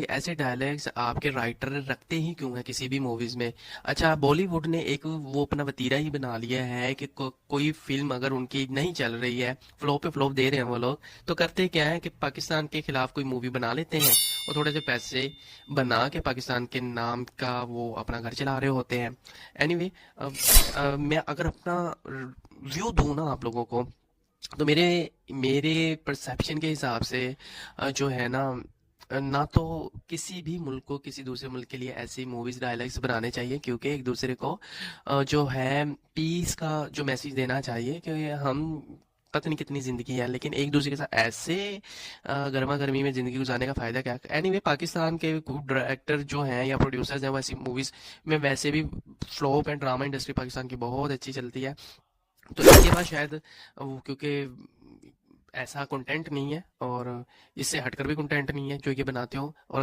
ऐसे डायलॉग्स आपके राइटर रखते ही क्यों हैं किसी भी मूवीज में। अच्छा, बॉलीवुड ने एक वो अपना वतीरा ही बना लिया है कि कोई फिल्म अगर उनकी नहीं चल रही है, फ्लॉप पे फ्लॉप दे रहे हैं वो लोग, तो करते क्या है कि पाकिस्तान के खिलाफ कोई मूवी बना लेते हैं और थोड़े से पैसे बना के पाकिस्तान के नाम का वो अपना घर चला रहे होते हैं। एनीवे, मैं अगर अपना व्यू दूं ना आप लोगों को, तो मेरे मेरे परसेप्शन के हिसाब से जो है ना, ना तो किसी भी मुल्क को किसी दूसरे मुल्क के लिए ऐसी मूवीज डायलॉग्स बनाने चाहिए, क्योंकि एक दूसरे को जो है पीस का जो मैसेज देना चाहिए कि हम पता नहीं कितनी जिंदगी है, लेकिन एक दूसरे के साथ ऐसे गर्मा गर्मी में जिंदगी गुजारने का फायदा क्या। एनीवे, पाकिस्तान के डायरेक्टर जो हैं या प्रोड्यूसर्स हैं वो ऐसी मूवीज में वैसे भी flop and drama industry Pakistan की बहुत अच्छी चलती है, तो इसके बाद शायद वो, क्योंकि ऐसा कंटेंट नहीं है और इससे हटकर भी कंटेंट नहीं है जो ये बनाते हो, और